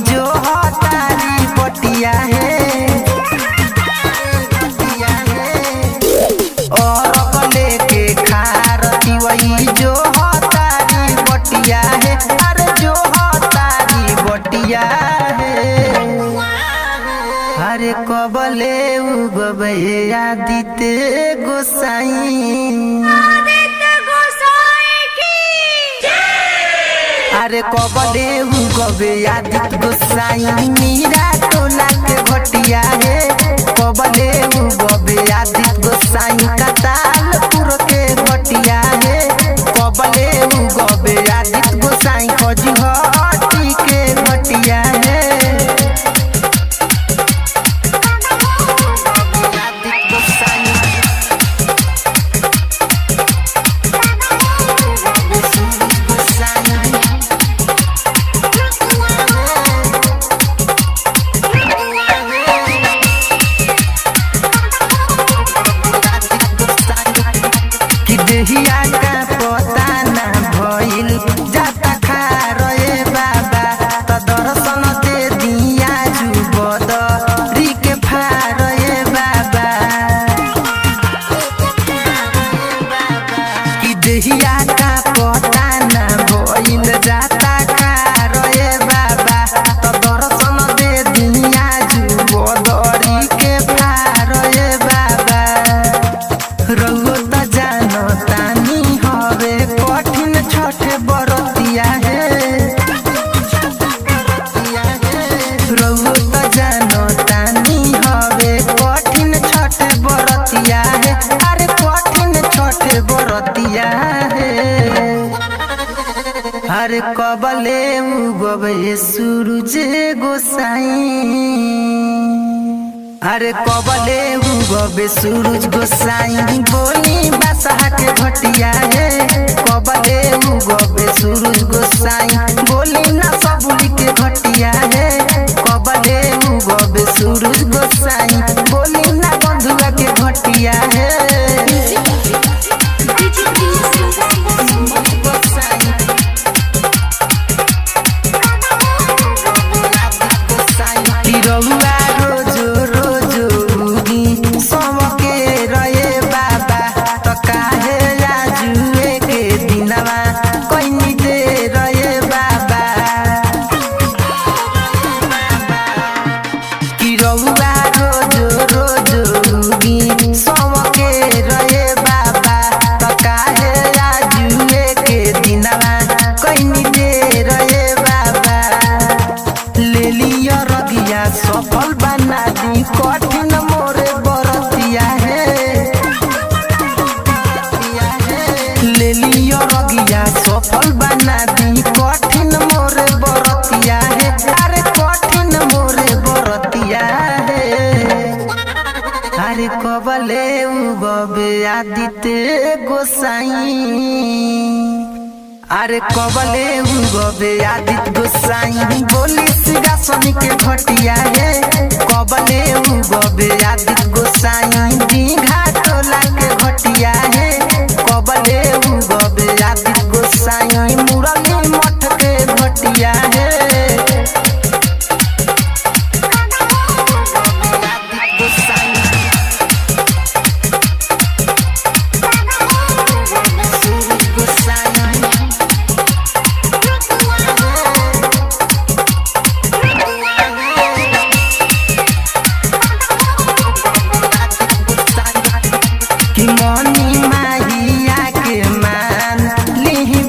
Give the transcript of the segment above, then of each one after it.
जो हतारी बटिया है और लेके खारती वही जो हतारी बटिया है। अरे जो हतारी बटिया है। अरे कबले उगबे आदित्य गोसाई। अरे कबले उगबे आदित्य गोसाई मीरा टोला के भटिया है। कबले उगबे आदित्य गोसाई कतालपुर के भटिया है। कबले उगबे आदित्य गोसाई खजुहटी के भटिया है। देहिया का पता ना भइल जाता खारे बाबा त दर्शन दे दिया जुबदरी के फारे बाबा। कि देहिया का पता ना भइल जाता खारे बाबा त दर्शन दे दिया जुबदरी के फारे बाबा। रउआ तानी हवे कठिन छठ बरतिया है। रउआ जानो तानी हवे कठिन छठ बरतिया है। अरे कठिन छठ बरतिया है। अरे कबले उगबे सूरज गोसाई। अरे कबले उगबे सूरज गोसाई बोली बादशाह के भटिया है। कबले उगबे सूरज गोसाई बोली ना सबुली के भटिया है। कबले उगबे सूरज गोसाई बोली ना बंधुआ के भटिया है। सफल बना दी कठिन मोरे बरतिया है। ले लियो रगिया सफल बना दी कठिन मोरे बरतिया है। अरे कठिन मोरे बरतिया है। अरे कबले उगबे आदित्य गोसाई। अरे कबले उगबे आदित्य गोसाई बोली सिंहासन के भटिया है। कबले उगबे आदित्य गोसाई दीघा टोला के भटिया है। कबले उगबे आदित्य गोसाई मुरली मठ के भटिया है। मनी माहिया के मान लिहि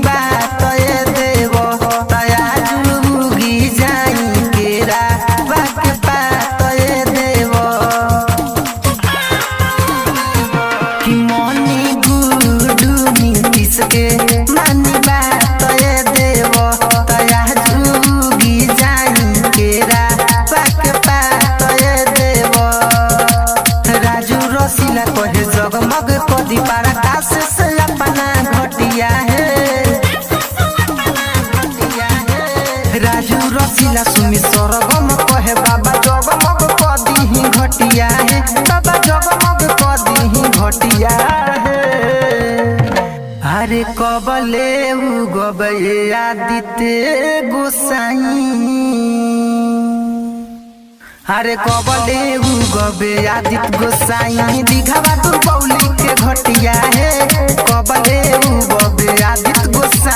रसीला सुमी सरगम कहे बाबा जगमग कदी घटिया है, बाबा जगमग कदी घटिया है। अरे कबले उगबे आदित्य गोसाई, अरे कबले उगबे आदित्य गोसाई दिघावा तू बौली के घटिया है, कबले उगबे आदित्य गोसाई।